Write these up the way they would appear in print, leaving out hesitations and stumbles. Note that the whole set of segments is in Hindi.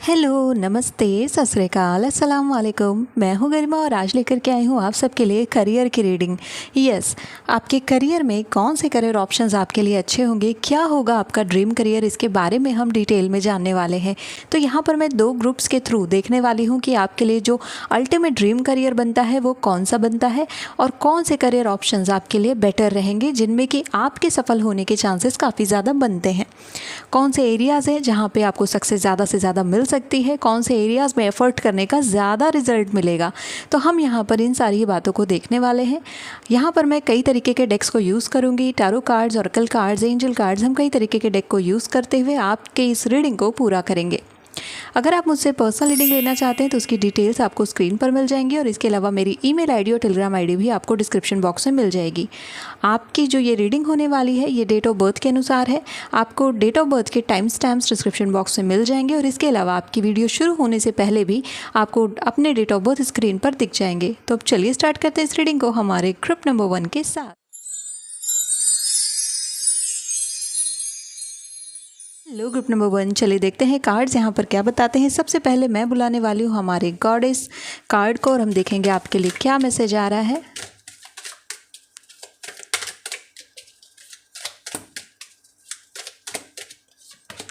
हेलो, नमस्ते, सत श्री अकाल, अस्सलाम वालेकुम। मैं हूं गरिमा और आज लेकर के आई हूं आप सबके लिए करियर की रीडिंग। यस, आपके करियर में कौन से करियर ऑप्शंस आपके लिए अच्छे होंगे, क्या होगा आपका ड्रीम करियर, इसके बारे में हम डिटेल में जानने वाले हैं। तो यहाँ पर मैं 2 ग्रुप्स के थ्रू देखने वाली हूँ कि आपके लिए जो अल्टीमेट ड्रीम करियर बनता है वो कौन सा बनता है और कौन से करियर ऑप्शंस आपके लिए बेटर रहेंगे, जिनमें कि आपके सफल होने के चांसेस काफ़ी ज़्यादा बनते हैं। कौन से एरियाज़ हैं जहाँ पे आपको सक्सेस ज़्यादा से ज़्यादा मिल सकती है, कौन से एरियाज़ में एफर्ट करने का ज़्यादा रिजल्ट मिलेगा। तो हम यहाँ पर इन सारी बातों को देखने वाले हैं। यहाँ पर मैं कई तरीके के डेक्स को यूज़ करूँगी, tarot cards, oracle cards, angel cards, हम कई तरीके के डेक को यूज़ करते हुए आपके इस रीडिंग को पूरा करेंगे। अगर आप मुझसे पर्सनल रीडिंग लेना चाहते हैं तो उसकी डिटेल्स आपको स्क्रीन पर मिल जाएंगी और इसके अलावा मेरी ईमेल आईडी और टेलीग्राम आईडी भी आपको डिस्क्रिप्शन बॉक्स में मिल जाएगी। आपकी जो ये रीडिंग होने वाली है ये डेट ऑफ बर्थ के अनुसार है। आपको डेट ऑफ बर्थ के टाइम स्टैम्प्स डिस्क्रिप्शन बॉक्स में मिल जाएंगे और इसके अलावा आपकी वीडियो शुरू होने से पहले भी आपको अपने डेट ऑफ बर्थ स्क्रीन पर दिख जाएंगे। तो अब चलिए स्टार्ट करते हैं इस रीडिंग को हमारे ग्रुप नंबर 1 के साथ। लो ग्रुप नंबर 1, चलिए देखते हैं कार्ड्स यहाँ पर क्या बताते हैं। सबसे पहले मैं बुलाने वाली हूँ हमारे गॉडेस कार्ड को और हम देखेंगे आपके लिए क्या मैसेज आ रहा है।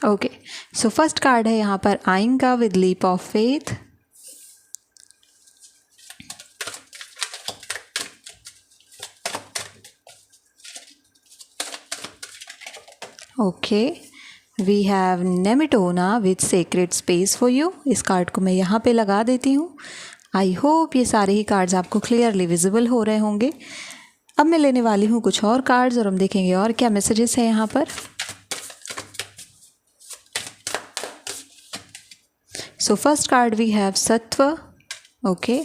ओके, सो फर्स्ट कार्ड है यहाँ पर आएंगा with leap of faith. Okay, we have Nemetona with sacred space for you. इस कार्ड को मैं यहाँ पे लगा देती हूँ। आई होप ये सारे ही कार्ड्स आपको क्लियरली विजिबल हो रहे होंगे। अब मैं लेने वाली हूँ कुछ और कार्ड्स और हम देखेंगे और क्या मैसेजेस हैं यहाँ पर। So first card we have Sattva. Okay,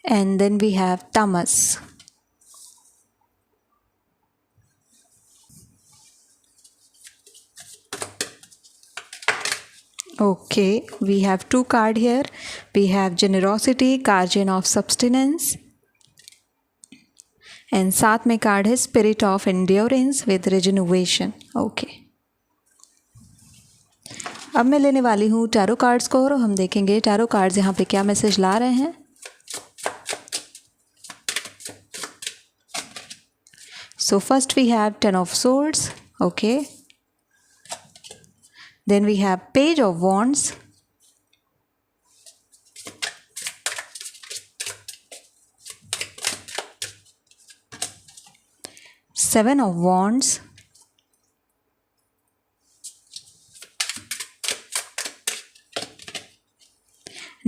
and then we have tamas. Okay, we have 2 cards here. We have generosity, guardian of substance, and साथ में कार्ड है spirit of endurance with regeneration. Okay. अब मैं लेने वाली हूँ टैरो कार्ड्स को और हम देखेंगे टैरो कार्ड्स यहाँ पे क्या मैसेज ला रहे हैं। So first we have 10 of swords. Okay. Then we have page of wands. Seven of wands.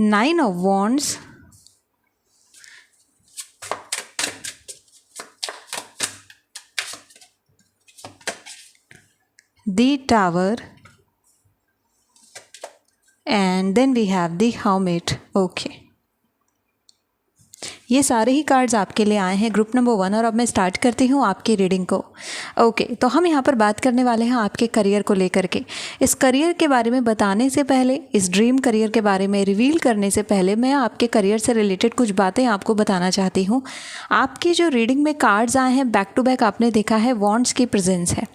Nine of wands. The tower, and then we have the hermit. Okay, ये सारे ही कार्ड्स आपके लिए आए हैं ग्रुप नंबर 1 और अब मैं स्टार्ट करती हूँ आपकी रीडिंग को। ओके, तो हम यहाँ पर बात करने वाले हैं आपके करियर को लेकर के। इस करियर के बारे में बताने से पहले, इस ड्रीम करियर के बारे में रिवील करने से पहले मैं आपके करियर से रिलेटेड कुछ बातें आपको बताना चाहती हूँ। आपकी जो रीडिंग में कार्ड्स आए हैं बैक टू बैक आपने देखा है वॉन्ड्स की प्रेजेंस है,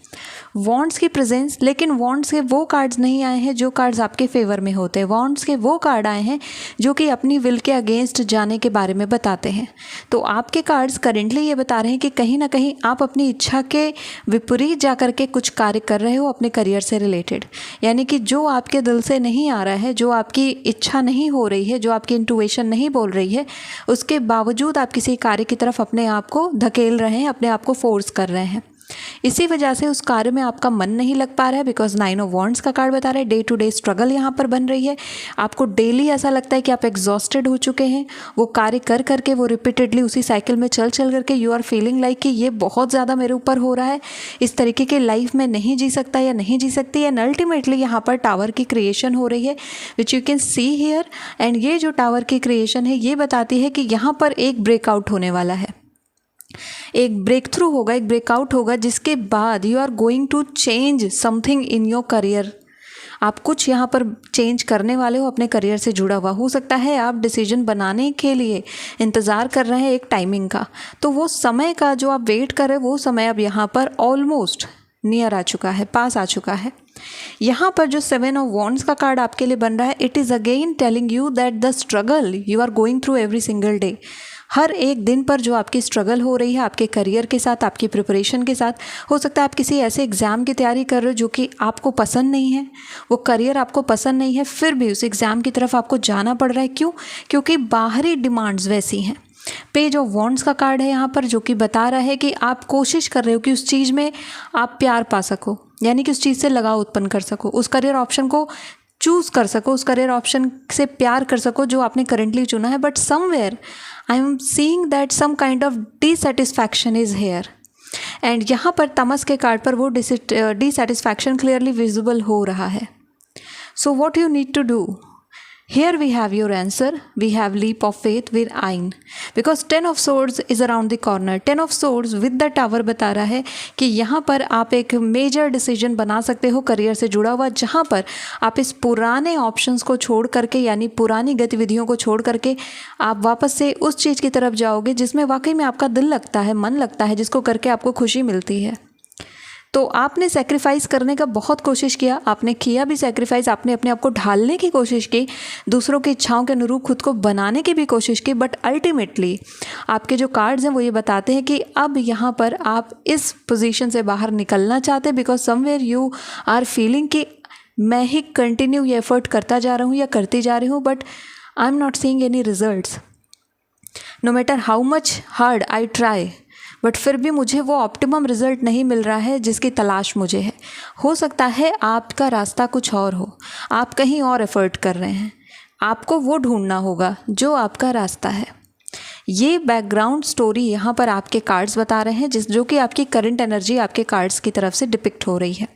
वॉन्ड्स की प्रेजेंस, लेकिन वॉन्ड्स के वो कार्ड्स नहीं आए हैं जो कार्ड्स आपके फेवर में होते हैं। वॉन्ड्स के वो कार्ड आए हैं जो कि अपनी विल के अगेंस्ट जाने के बारे में बताते हैं। तो आपके कार्ड्स करेंटली ये बता रहे हैं कि कहीं ना कहीं आप अपनी इच्छा के विपरीत जा कर के कुछ कार्य कर रहे हो अपने करियर से रिलेटेड, यानी कि जो आपके दिल से नहीं आ रहा है, जो आपकी इच्छा नहीं हो रही है, जो आपकी इंटुइशन नहीं बोल रही है, उसके बावजूद आप किसी कार्य की तरफ अपने आप को धकेल रहे हैं, अपने आप को फोर्स कर रहे हैं। इसी वजह से उस कार्य में आपका मन नहीं लग पा रहा है, बिकॉज 9 ऑफ वॉन्ड्स का कार्ड बता रहा है डे टू डे स्ट्रगल यहाँ पर बन रही है। आपको डेली ऐसा लगता है कि आप एग्जॉस्टेड हो चुके हैं, वो कार्य कर करके, वो रिपीटेडली उसी साइकिल में चल चल करके यू आर फीलिंग लाइक कि ये बहुत ज़्यादा मेरे ऊपर हो रहा है, इस तरीके के लाइफ में नहीं जी सकता या नहीं जी सकती। एंड अल्टीमेटली यहाँ पर टावर की क्रिएशन हो रही है which you can see here. And ये जो टावर की क्रिएशन है ये बताती है कि यहाँ पर एक ब्रेकआउट होने वाला है, एक ब्रेक थ्रू होगा, एक ब्रेकआउट होगा, जिसके बाद you are going to change something in your career. आप कुछ यहाँ पर चेंज करने वाले हो अपने करियर से जुड़ा हुआ। हो सकता है आप डिसीजन बनाने के लिए इंतज़ार कर रहे हैं एक टाइमिंग का, तो वो समय का जो आप वेट कर रहे हैं वो समय अब यहाँ पर ऑलमोस्ट नियर आ चुका है, पास आ चुका है। यहाँ पर जो 7 ऑफ वॉन्ड्स का कार्ड आपके लिए बन रहा है, it is again telling you that the struggle you are going through every single day, हर एक दिन पर जो आपकी स्ट्रगल हो रही है आपके करियर के साथ, आपकी प्रिपरेशन के साथ। हो सकता है आप किसी ऐसे एग्ज़ाम की तैयारी कर रहे हो जो कि आपको पसंद नहीं है, वो करियर आपको पसंद नहीं है, फिर भी उस एग्ज़ाम की तरफ आपको जाना पड़ रहा है। क्यों? क्योंकि बाहरी डिमांड्स वैसी हैं। पेज ऑफ वॉन्ड्स का कार्ड है यहाँ पर, जो कि बता रहा है कि आप कोशिश कर रहे हो कि उस चीज़ में आप प्यार पा सको, यानी कि उस चीज़ से लगाव उत्पन्न कर सको, उस करियर ऑप्शन को चूज़ कर सको, उस करियर ऑप्शन से प्यार कर सको जो आपने करेंटली चुना है। But somewhere I am seeing that some kind of dissatisfaction is here, and यहाँ पर तमस के कार्ड पर वो डिससेटिस्फैक्शन क्लियरली विजिबल हो रहा है। So what you need to do, here we have your answer, we have leap of faith with Ain, because 10 of swords is around the corner। 10 of swords with the tower बता रहा है कि यहाँ पर आप एक मेजर डिसीजन बना सकते हो करियर से जुड़ा हुआ, जहाँ पर आप इस पुराने ऑप्शंस को छोड़ करके, यानी पुरानी गतिविधियों को छोड़ करके आप वापस से उस चीज़ की तरफ जाओगे जिसमें वाकई में आपका दिल लगता है, मन लगता है, जिसको करके आपको खुशी मिलती है। तो आपने सेक्रीफाइस करने का बहुत कोशिश किया, आपने किया भी सेक्रीफाइस, आपने अपने आप को ढालने की कोशिश की, दूसरों की इच्छाओं के अनुरूप खुद को बनाने की भी कोशिश की, बट अल्टीमेटली आपके जो कार्ड्स हैं वो ये बताते हैं कि अब यहाँ पर आप इस पोजीशन से बाहर निकलना चाहते हैं, because somewhere you are feeling कि मैं ही कंटिन्यू ये एफर्ट करता जा रहा हूँ या करती जा रही हूँ, but I am not seeing any results, no matter how much hard I try, but फिर भी मुझे वो ऑप्टिमम रिज़ल्ट नहीं मिल रहा है जिसकी तलाश मुझे है। हो सकता है आपका रास्ता कुछ और हो, आप कहीं और एफर्ट कर रहे हैं, आपको वो ढूंढना होगा जो आपका रास्ता है। ये बैकग्राउंड स्टोरी यहाँ पर आपके कार्ड्स बता रहे हैं, जो कि आपकी करंट एनर्जी आपके कार्ड्स की तरफ से डिपिक्ट हो रही है।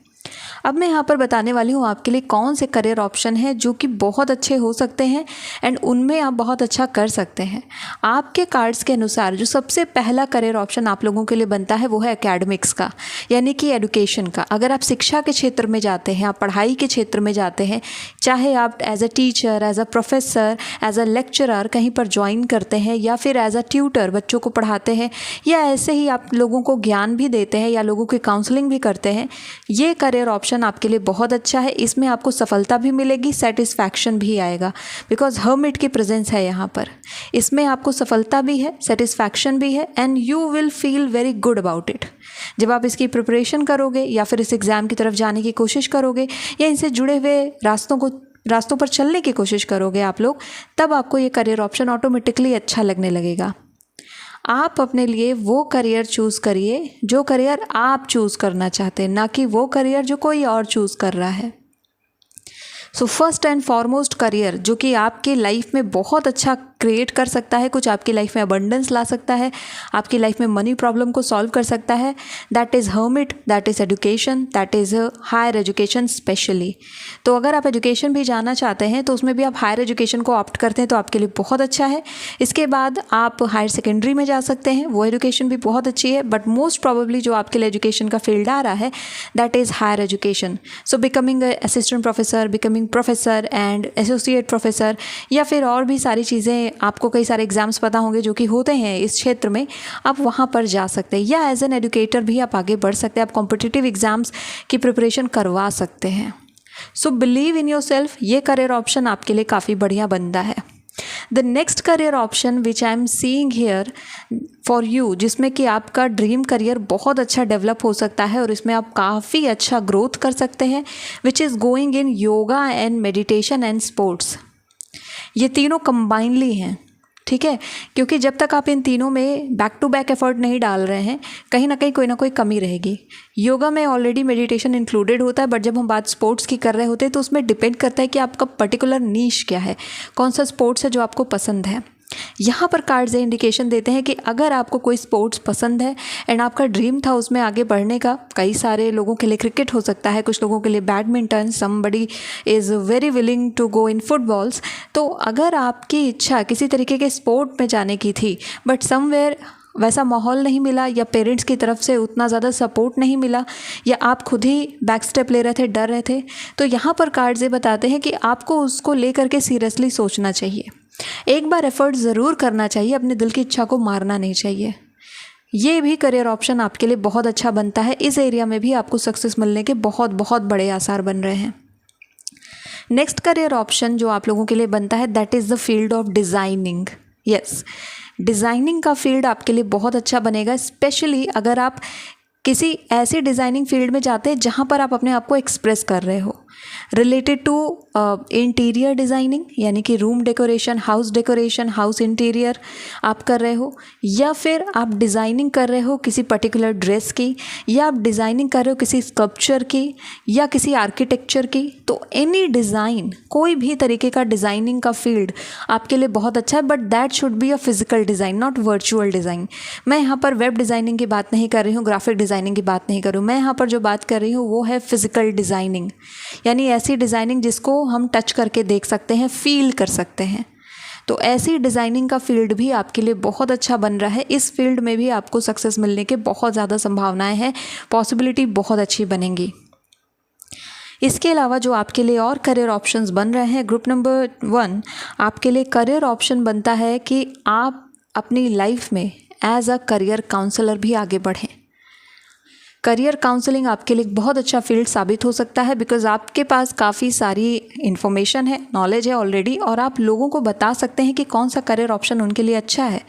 अब मैं यहाँ पर बताने वाली हूँ आपके लिए कौन से करियर ऑप्शन हैं जो कि बहुत अच्छे हो सकते हैं एंड उनमें आप बहुत अच्छा कर सकते हैं। आपके कार्ड्स के अनुसार जो सबसे पहला करियर ऑप्शन आप लोगों के लिए बनता है वो है एकेडमिक्स का, यानी कि एजुकेशन का। अगर आप शिक्षा के क्षेत्र में जाते हैं, आप पढ़ाई के क्षेत्र में जाते हैं, चाहे आप as a teacher, as a professor, as a lecturer कहीं पर ज्वाइन करते हैं, या फिर एज अ ट्यूटर बच्चों को पढ़ाते हैं, या ऐसे ही आप लोगों को ज्ञान भी देते हैं या लोगों की काउंसलिंग भी करते हैं, ये करियर ऑप्शन आपके लिए बहुत अच्छा है। इसमें आपको सफलता भी मिलेगी, सेटिस्फैक्शन भी आएगा, बिकॉज हर्मिट की प्रेजेंस है यहाँ पर। इसमें आपको सफलता भी है, सेटिस्फैक्शन भी है, and you will feel very good about it. जब आप इसकी प्रिपरेशन करोगे या फिर इस एग्ज़ाम की तरफ जाने की कोशिश करोगे या इनसे जुड़े हुए रास्तों पर चलने की कोशिश करोगे आप लोग, तब आपको ये करियर ऑप्शन ऑटोमेटिकली अच्छा लगने लगेगा। आप अपने लिए वो करियर चूज़ करिए जो करियर आप चूज़ करना चाहते हैं, ना कि वो करियर जो कोई और चूज़ कर रहा है। So first and foremost career जो कि आपकी लाइफ में बहुत अच्छा क्रिएट कर सकता है, कुछ आपकी लाइफ में अबंडेंस ला सकता है, आपकी लाइफ में मनी प्रॉब्लम को सॉल्व कर सकता है, that is hermit, that is education, that is higher education specially. तो अगर आप एजुकेशन भी जाना चाहते हैं तो उसमें भी आप हायर एजुकेशन को ऑप्ट करते हैं तो आपके लिए बहुत अच्छा है। इसके बाद आप हायर सेकेंडरी में जा सकते हैं, वो एजुकेशन भी बहुत अच्छी है, बट मोस्ट प्रॉबेबली जो आपके लिए एजुकेशन का फील्ड आ रहा है that is higher education. So becoming assistant professor, becoming professor and associate professor, या फिर और भी सारी चीज़ें, आपको कई सारे एग्जाम्स पता होंगे जो कि होते हैं इस क्षेत्र में, आप वहाँ पर जा सकते हैं, या एज एन एजुकेटर भी आप आगे बढ़ सकते हैं, आप कॉम्पिटिटिव एग्जाम्स की प्रिपरेशन करवा सकते हैं। So believe in your self, ये करियर ऑप्शन आपके लिए काफ़ी बढ़िया बनता है। The next career option which I am seeing here for you, जिसमें कि आपका ड्रीम करियर बहुत अच्छा डेवलप हो सकता है और इसमें आप काफ़ी अच्छा ग्रोथ कर सकते हैं, which is going in yoga and meditation and sports. ये तीनों कंबाइनली हैं, ठीक है, क्योंकि जब तक आप इन तीनों में बैक टू बैक एफर्ट नहीं डाल रहे हैं, कहीं ना कहीं कोई ना कोई कमी रहेगी। योगा में ऑलरेडी मेडिटेशन इंक्लूडेड होता है, बट जब हम बात स्पोर्ट्स की कर रहे होते हैं तो उसमें डिपेंड करता है कि आपका पर्टिकुलर नीश क्या है, कौन सा स्पोर्ट्स है जो आपको पसंद है। यहाँ पर कार्ड्स इंडिकेशन देते हैं कि अगर आपको कोई स्पोर्ट्स पसंद है एंड आपका ड्रीम था उसमें आगे बढ़ने का, कई सारे लोगों के लिए क्रिकेट हो सकता है, कुछ लोगों के लिए badminton, somebody is very willing to go in footballs. तो अगर आपकी इच्छा किसी तरीके के स्पोर्ट में जाने की थी बट समवेयर वैसा माहौल नहीं मिला, या पेरेंट्स की तरफ से उतना ज़्यादा सपोर्ट नहीं मिला, या आप खुद ही बैक स्टेप ले रहे थे, डर रहे थे, तो यहाँ पर कार्ड्स ये बताते हैं कि आपको उसको ले करके सीरियसली सोचना चाहिए। एक बार एफर्ट ज़रूर करना चाहिए, अपने दिल की इच्छा को मारना नहीं चाहिए। ये भी करियर ऑप्शन आपके लिए बहुत अच्छा बनता है। इस एरिया में भी आपको सक्सेस मिलने के बहुत बहुत बड़े आसार बन रहे हैं। नेक्स्ट करियर ऑप्शन जो आप लोगों के लिए बनता है that is the field of designing. Yes, designing का फील्ड आपके लिए बहुत अच्छा बनेगा, स्पेशली अगर आप किसी ऐसी डिज़ाइनिंग फील्ड में जाते हैं जहाँ पर आप अपने आप को एक्सप्रेस कर रहे हो, रिलेटेड टू इंटीरियर डिज़ाइनिंग, यानी कि रूम डेकोरेशन, हाउस इंटीरियर आप कर रहे हो, या फिर आप डिज़ाइनिंग कर रहे हो किसी पर्टिकुलर ड्रेस की, या आप डिज़ाइनिंग कर रहे हो किसी स्कल्पचर की या किसी आर्किटेक्चर की। तो एनी डिज़ाइन, कोई भी तरीके का डिज़ाइनिंग का फील्ड आपके लिए बहुत अच्छा है, but that should be a physical design, not virtual design. मैं यहाँ पर वेब डिज़ाइनिंग की बात नहीं कर रही हूँ, ग्राफिक डिज़ाइनिंग की बात नहीं कर रही हूँ। मैं यहाँ पर जो बात कर रही हूँ वो है फिजिकल डिज़ाइनिंग, यानी ऐसी डिज़ाइनिंग जिसको हम टच करके देख सकते हैं, फील कर सकते हैं। तो ऐसी डिज़ाइनिंग का फील्ड भी आपके लिए बहुत अच्छा बन रहा है। इस फील्ड में भी आपको सक्सेस मिलने के बहुत ज़्यादा संभावनाएं हैं, पॉसिबिलिटी बहुत अच्छी बनेंगी। इसके अलावा जो आपके लिए और करियर ऑप्शंस बन रहे हैं, ग्रुप नंबर 1 आपके लिए करियर ऑप्शन बनता है कि आप अपनी लाइफ में एज अ करियर काउंसलर भी आगे बढ़ें। करियर काउंसलिंग आपके लिए बहुत अच्छा फील्ड साबित हो सकता है, बिकॉज आपके पास काफ़ी सारी इन्फॉर्मेशन है, नॉलेज है ऑलरेडी, और आप लोगों को बता सकते हैं कि कौन सा करियर ऑप्शन उनके लिए अच्छा है।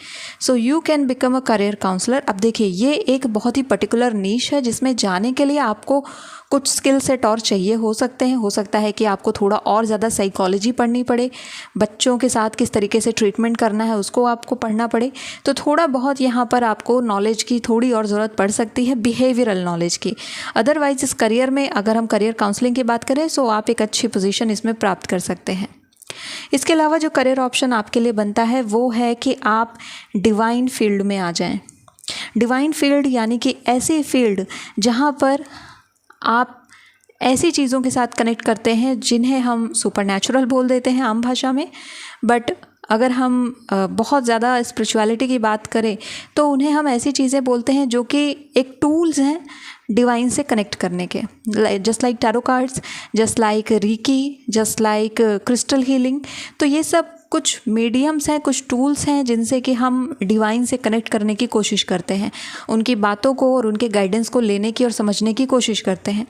So you can become a career counsellor. अब देखिए, ये एक बहुत ही पर्टिकुलर नीश है जिसमें जाने के लिए आपको कुछ स्किल सेट और चाहिए हो सकते हैं। हो सकता है कि आपको थोड़ा और ज़्यादा साइकोलॉजी पढ़नी पड़े, बच्चों के साथ किस तरीके से ट्रीटमेंट करना है उसको आपको पढ़ना पड़े, तो थोड़ा बहुत यहाँ पर आपको नॉलेज की थोड़ी और ज़रूरत पड़ सकती है, बिहेवियरल नॉलेज की। अदरवाइज इस करियर में अगर हम करियर काउंसलिंग की बात करें तो आप एक अच्छी पोजीशन इसमें प्राप्त कर सकते हैं। इसके अलावा जो करियर ऑप्शन आपके लिए बनता है वो है कि आप डिवाइन फील्ड में आ जाएं। डिवाइन फील्ड यानी कि ऐसी फील्ड जहाँ पर आप ऐसी चीज़ों के साथ कनेक्ट करते हैं जिन्हें हम सुपरनैचुरल बोल देते हैं आम भाषा में, बट अगर हम बहुत ज़्यादा स्पिरिचुअलिटी की बात करें तो उन्हें हम ऐसी चीज़ें बोलते हैं जो कि एक टूल्स हैं डिवाइन से कनेक्ट करने के, just like tarot cards, just like Ricky, just like crystal healing. तो ये सब कुछ मीडियम्स हैं, कुछ टूल्स हैं जिनसे कि हम डिवाइन से कनेक्ट करने की कोशिश करते हैं, उनकी बातों को और उनके गाइडेंस को लेने की और समझने की कोशिश करते हैं।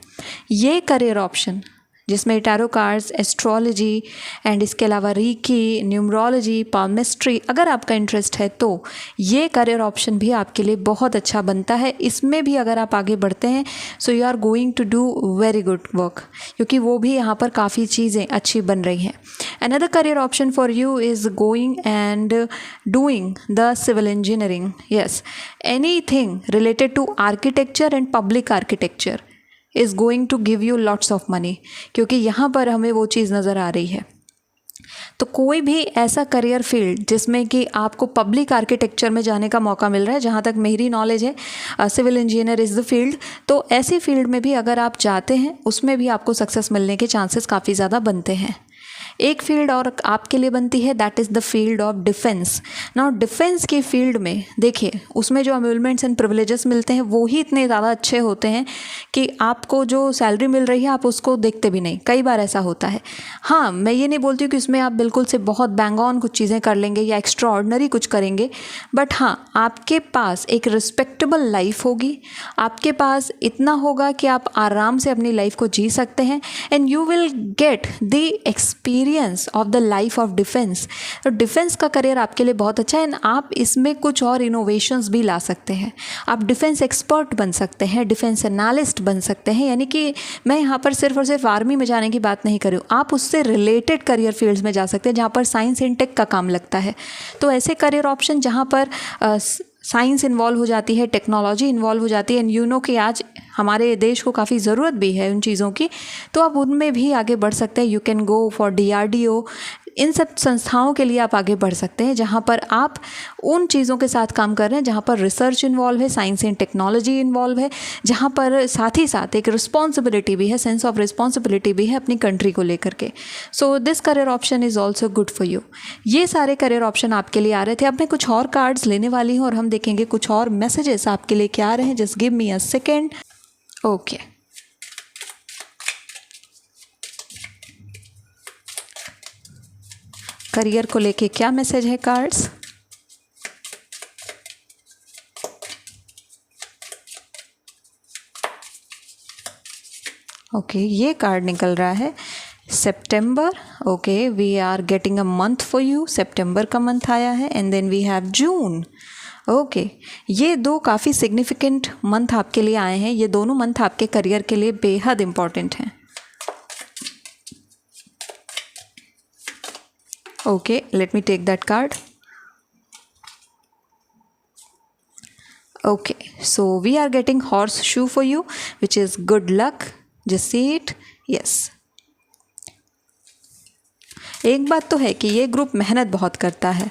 ये करियर ऑप्शन जिसमें टैरो कार्ड्स, एस्ट्रोलॉजी एंड इसके अलावा रीकी, न्यूमरोलॉजी, पाल्मिस्ट्री, अगर आपका इंटरेस्ट है तो ये करियर ऑप्शन भी आपके लिए बहुत अच्छा बनता है। इसमें भी अगर आप आगे बढ़ते हैं so you are going to do very good work, क्योंकि वो भी यहाँ पर काफ़ी चीज़ें अच्छी बन रही हैं। Another career option for you is going and doing the civil engineering. Yes, anything related to architecture and public architecture is going to give you lots of money, क्योंकि यहाँ पर हमें वो चीज़ नज़र आ रही है। तो कोई भी ऐसा करियर फील्ड जिसमें कि आपको पब्लिक आर्किटेक्चर में जाने का मौका मिल रहा है, जहाँ तक मेरी नॉलेज है civil engineer is the field, तो ऐसी फील्ड में भी अगर आप जाते हैं उसमें भी आपको सक्सेस मिलने के चांसेस काफ़ी ज़्यादा बनते हैं। एक फील्ड और आपके लिए बनती है, that is the field of defence. Now defence की फील्ड में देखिए, उसमें जो अम्यूलमेंट्स एंड प्रिविलेजेस मिलते हैं वो ही इतने ज़्यादा अच्छे होते हैं कि आपको जो सैलरी मिल रही है आप उसको देखते भी नहीं। कई बार ऐसा होता है। हाँ, मैं ये नहीं बोलती हूँ कि उसमें आप बिल्कुल से बहुत बैंग ऑन कुछ चीज़ें कर लेंगे या एक्स्ट्रा ऑर्डिनरी कुछ करेंगे, बट हाँ, आपके पास एक रिस्पेक्टेबल लाइफ होगी, आपके पास इतना होगा कि आप आराम से अपनी लाइफ को जी सकते हैं, and you will get the experience of the life of defence. तो डिफेंस का करियर आपके लिए बहुत अच्छा है, एंड आप इसमें कुछ और इनोवेशंस भी ला सकते हैं। आप डिफेंस एक्सपर्ट बन सकते हैं, डिफेंस एनालिस्ट बन सकते हैं, यानी कि मैं यहाँ पर सिर्फ और सिर्फ आर्मी में जाने की बात नहीं कर रही हूँ, आप उससे रिलेटेड करियर फील्ड्स में जा सकते हैं जहाँ पर साइंस एंड टेक का काम लगता है। तो ऐसे करियर ऑप्शन जहाँ पर साइंस इन्वॉल्व हो जाती है, टेक्नोलॉजी इन्वॉल्व हो जाती है, एंड यू नो कि आज हमारे देश को काफ़ी ज़रूरत भी है उन चीज़ों की, तो आप उनमें भी आगे बढ़ सकते हैं। You can go for DRDO, इन सब संस्थाओं के लिए आप आगे बढ़ सकते हैं जहाँ पर आप उन चीज़ों के साथ काम कर रहे हैं जहाँ पर रिसर्च इन्वॉल्व है, साइंस एंड टेक्नोलॉजी इन्वॉल्व है, जहाँ पर साथ ही साथ एक रिस्पॉन्सिबिलिटी भी है, सेंस ऑफ रिस्पॉन्सिबिलिटी भी है अपनी कंट्री को लेकर के। So this career option is also good for you. ये सारे करियर ऑप्शन आपके लिए आ रहे थे। अब मैं कुछ और कार्ड्स लेने वाली हूँ और हम देखेंगे कुछ और मैसेजेस आपके लिए क्या आ रहे हैं। Just give me a second. Okay, career को लेके क्या मैसेज है कार्ड्स? ओके, ये कार्ड निकल रहा है सितंबर। Okay, we are getting a month for you. सितंबर का मंथ आया है and then we have June. Okay, ये दो काफ़ी सिग्निफिकेंट मंथ आपके लिए आए हैं। ये दोनों मंथ आपके करियर के लिए बेहद इम्पॉर्टेंट हैं। Okay, let me take that card. Okay, so we are getting horseshoe for you which is good luck. Just see it. Yes, एक बात तो है कि ये ग्रुप मेहनत बहुत करता है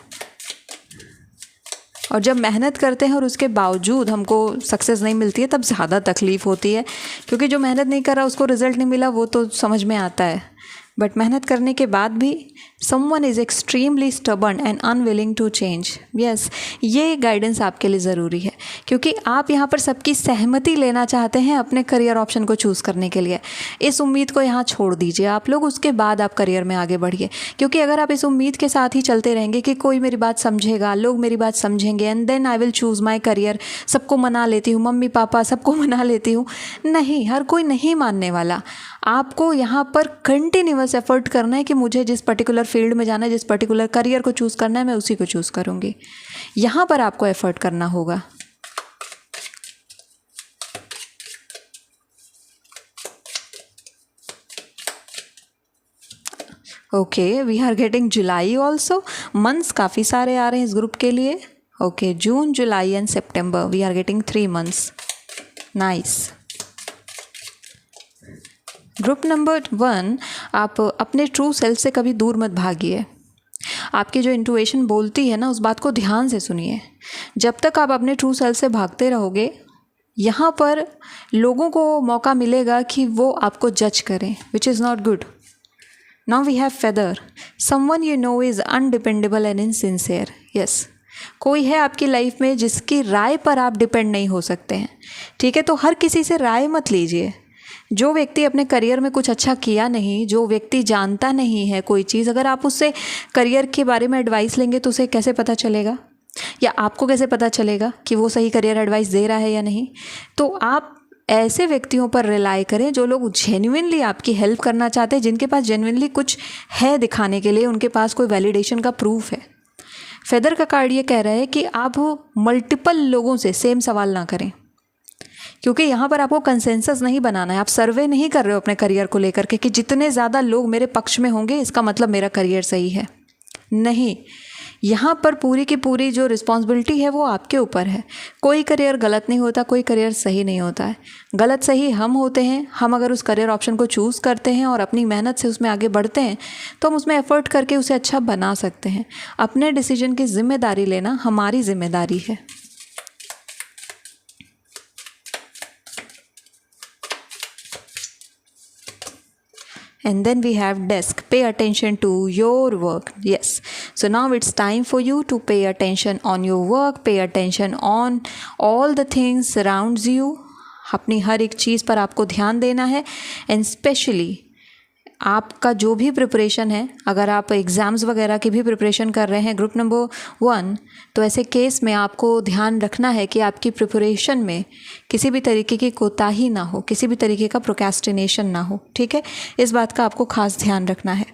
और जब मेहनत करते हैं और उसके बावजूद हमको सक्सेस नहीं मिलती है तब ज़्यादा तकलीफ़ होती है, क्योंकि जो मेहनत नहीं कर रहा उसको रिजल्ट नहीं मिला वो तो समझ में आता है, बट मेहनत करने के बाद भी someone is extremely stubborn and unwilling to change. Yes, ये गाइडेंस आपके लिए ज़रूरी है क्योंकि आप यहाँ पर सबकी सहमति लेना चाहते हैं अपने करियर ऑप्शन को चूज़ करने के लिए। इस उम्मीद को यहाँ छोड़ दीजिए आप लोग, उसके बाद आप करियर में आगे बढ़िए, क्योंकि अगर आप इस उम्मीद के साथ ही चलते रहेंगे कि कोई मेरी बात समझेगा, लोग मेरी बात समझेंगे and then I will choose my career, सबको मना लेती हूँ, मम्मी पापा सबको मना लेती हूँ, नहीं, हर कोई नहीं मानने वाला। आपको यहाँ पर कंटिन्यूअस एफर्ट करना है कि मुझे जिस पर्टिकुलर फील्ड में जाना है, जिस पर्टिकुलर करियर को चूज़ करना है, मैं उसी को चूज़ करूँगी। यहाँ पर आपको एफर्ट करना होगा। Okay, we are getting July also. Months काफ़ी सारे आ रहे हैं इस ग्रुप के लिए। Okay, June, July and September, we are getting 3 months। Nice. Group number 1, आप अपने ट्रू सेल्फ से कभी दूर मत भागिए। आपकी जो इंट्यूशन बोलती है ना, उस बात को ध्यान से सुनिए। जब तक आप अपने ट्रू सेल्फ से भागते रहोगे, यहाँ पर लोगों को मौका मिलेगा कि वो आपको जज करें, which is not good. Now we have feather, someone you know is undependable and insincere. Yes, कोई है आपकी लाइफ में जिसकी राय पर आप डिपेंड नहीं हो सकते हैं, ठीक है? तो हर किसी से राय मत लीजिए। जो व्यक्ति अपने करियर में कुछ अच्छा किया नहीं, जो व्यक्ति जानता नहीं है कोई चीज़, अगर आप उससे करियर के बारे में एडवाइस लेंगे तो उसे कैसे पता चलेगा, या आपको कैसे पता चलेगा कि वो सही करियर एडवाइस दे रहा है या नहीं? तो आप ऐसे व्यक्तियों पर रिलाई करें जो लोग जेन्युइनली आपकी हेल्प करना चाहते हैं, जिनके पास जेन्युइनली कुछ है दिखाने के लिए, उनके पास कोई वैलिडेशन का प्रूफ है। फेदर का कार्ड ये कह रहा है कि आप मल्टीपल लोगों से सेम सवाल ना करें, क्योंकि यहाँ पर आपको कंसेंसस नहीं बनाना है। आप सर्वे नहीं कर रहे हो अपने करियर को लेकर के कि जितने ज़्यादा लोग मेरे पक्ष में होंगे इसका मतलब मेरा करियर सही है। नहीं, यहाँ पर पूरी की पूरी जो रिस्पॉन्सिबिलिटी है वो आपके ऊपर है। कोई करियर गलत नहीं होता, कोई करियर सही नहीं होता है। गलत सही हम होते हैं। हम अगर उस करियर ऑप्शन को चूज़ करते हैं और अपनी मेहनत से उसमें आगे बढ़ते हैं तो हम उसमें एफर्ट करके उसे अच्छा बना सकते हैं। अपने डिसीजन की जिम्मेदारी लेना हमारी जिम्मेदारी है। And then we have desk. Pay attention to your work. Yes. So now it's time for you to pay attention on your work. Pay attention on all the things surrounds you. अपनी हर एक चीज़ पर आपको ध्यान देना है। And especially आपका जो भी प्रिपरेशन है, अगर आप एग्ज़ाम्स वगैरह की भी प्रिपरेशन कर रहे हैं ग्रुप नंबर 1, तो ऐसे केस में आपको ध्यान रखना है कि आपकी प्रिपरेशन में किसी भी तरीके की कोताही ना हो, किसी भी तरीके का प्रोक्रेस्टिनेशन ना हो, ठीक है? इस बात का आपको खास ध्यान रखना है।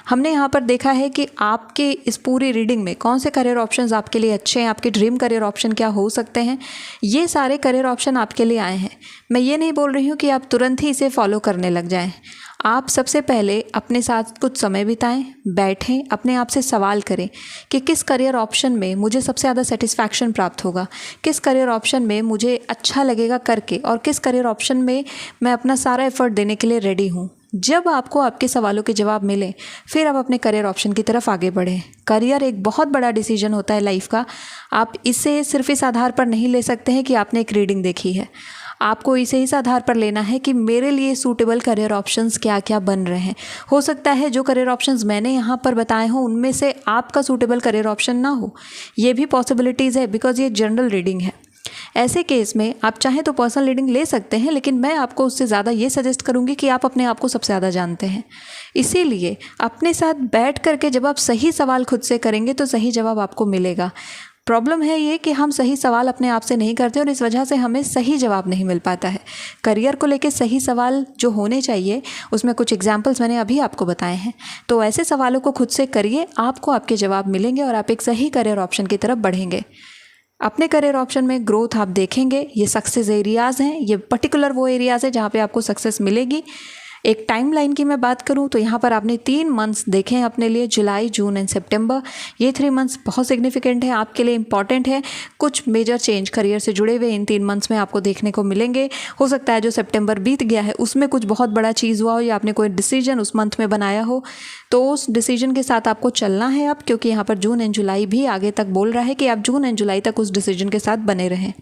हमने यहाँ पर देखा है कि आपके इस पूरी रीडिंग में कौन से करियर ऑप्शंस आपके लिए अच्छे हैं, आपके ड्रीम करियर ऑप्शन क्या हो सकते हैं। ये सारे करियर ऑप्शन आपके लिए आए हैं। मैं ये नहीं बोल रही हूँ कि आप तुरंत ही इसे फॉलो करने लग जाएं। आप सबसे पहले अपने साथ कुछ समय बिताएं, बैठें, अपने आप से सवाल करें कि किस करियर ऑप्शन में मुझे सबसे ज़्यादा सेटिस्फैक्शन प्राप्त होगा, किस करियर ऑप्शन में मुझे अच्छा लगेगा करके, और किस करियर ऑप्शन में मैं अपना सारा एफर्ट देने के लिए रेडी हूँ। जब आपको आपके सवालों के जवाब मिले फिर आप अपने करियर ऑप्शन की तरफ आगे बढ़ें। करियर एक बहुत बड़ा डिसीजन होता है लाइफ का। आप इसे सिर्फ इस आधार पर नहीं ले सकते हैं कि आपने एक रीडिंग देखी है। आपको इसे इस आधार पर लेना है कि मेरे लिए सूटेबल करियर ऑप्शंस क्या क्या बन रहे हैं। हो सकता है जो करियर ऑप्शंस मैंने यहाँ पर बताए हों उनमें से आपका सूटेबल करियर ऑप्शन ना हो, ये भी पॉसिबिलिटीज़ है, बिकॉज ये जनरल रीडिंग है। ऐसे केस में आप चाहें तो पर्सनल रीडिंग ले सकते हैं, लेकिन मैं आपको उससे ज़्यादा ये सजेस्ट करूँगी कि आप अपने आप को सबसे ज़्यादा जानते हैं। इसीलिए अपने साथ बैठ करके जब आप सही सवाल खुद से करेंगे तो सही जवाब आपको मिलेगा। प्रॉब्लम है ये कि हम सही सवाल अपने आप से नहीं करते और इस वजह से हमें सही जवाब नहीं मिल पाता है। करियर को लेके सही सवाल जो होने चाहिए उसमें कुछ एग्जाम्पल्स मैंने अभी आपको बताए हैं। तो ऐसे सवालों को खुद से करिए, आपको आपके जवाब मिलेंगे और आप एक सही करियर ऑप्शन की तरफ बढ़ेंगे। अपने करियर ऑप्शन में ग्रोथ आप देखेंगे। ये सक्सेस एरियाज़ हैं, ये पर्टिकुलर वो एरियाज़ हैं जहाँ पे आपको सक्सेस मिलेगी। एक टाइमलाइन की मैं बात करूं तो यहाँ पर आपने 3 मंथ्स देखे हैं अपने लिए, जुलाई, जून एंड सितंबर। ये 3 मंथ्स बहुत सिग्निफिकेंट है आपके लिए, इंपॉर्टेंट है। कुछ मेजर चेंज करियर से जुड़े हुए इन 3 मंथ्स में आपको देखने को मिलेंगे। हो सकता है जो सितंबर बीत गया है उसमें कुछ बहुत बड़ा चीज़ हुआ हो या आपने कोई डिसीजन उस मंथ में बनाया हो, तो उस डिसीजन के साथ आपको चलना है अब, क्योंकि यहाँ पर जून एंड जुलाई भी आगे तक बोल रहा है कि आप जून एंड जुलाई तक उस डिसीजन के साथ बने रहें।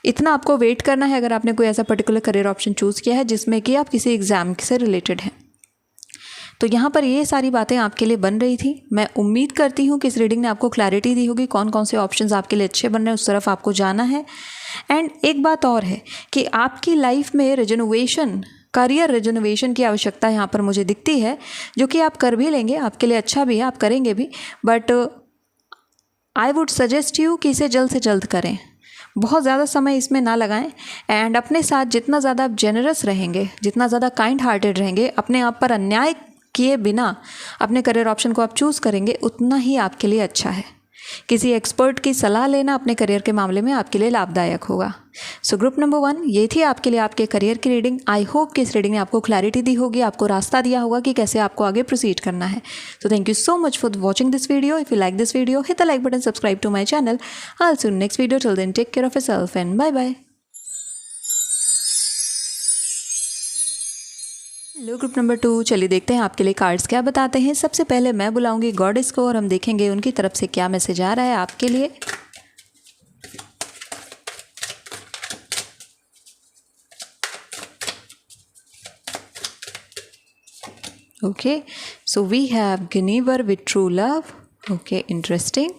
इतना आपको वेट करना है अगर आपने कोई ऐसा पर्टिकुलर करियर ऑप्शन चूज़ किया है जिसमें कि आप किसी एग्ज़ाम से रिलेटेड हैं। तो यहाँ पर ये सारी बातें आपके लिए बन रही थी। मैं उम्मीद करती हूँ कि इस रीडिंग ने आपको क्लैरिटी दी होगी, कौन कौन से ऑप्शंस आपके लिए अच्छे बन रहे हैं उस तरफ आपको जाना है। एंड एक बात और है कि आपकी लाइफ में रिजोनोवेशन, करियर रिजोनोवेशन की आवश्यकता यहाँ पर मुझे दिखती है, जो कि आप कर भी लेंगे, आपके लिए अच्छा भी है, आप करेंगे भी, but I would suggest you कि इसे जल्द से जल्द करें। बहुत ज़्यादा समय इसमें ना लगाएं एंड अपने साथ जितना ज़्यादा आप जेनरस रहेंगे, जितना ज़्यादा काइंड हार्टेड रहेंगे, अपने आप पर अन्याय किए बिना अपने करियर ऑप्शन को आप चूज़ करेंगे, उतना ही आपके लिए अच्छा है। किसी एक्सपर्ट की सलाह लेना अपने करियर के मामले में आपके लिए लाभदायक होगा। सो ग्रुप नंबर 1 ये थी आपके लिए आपके करियर की रीडिंग। आई होप कि इस रीडिंग ने आपको क्लैरिटी दी होगी, आपको रास्ता दिया होगा कि कैसे आपको आगे प्रोसीड करना है। So thank you so much for watching this video. If you like this video, hit the like button, subscribe to my channel. I will see you next video. Till then take care of yourself and bye bye. Hello group number 2, चलिए देखते हैं आपके लिए कार्ड्स क्या बताते हैं। सबसे पहले मैं बुलाऊंगी गॉडेस को और हम देखेंगे उनकी तरफ से क्या मैसेज आ रहा है आपके लिए। Okay, so we have Guinevere with true love. Okay, interesting.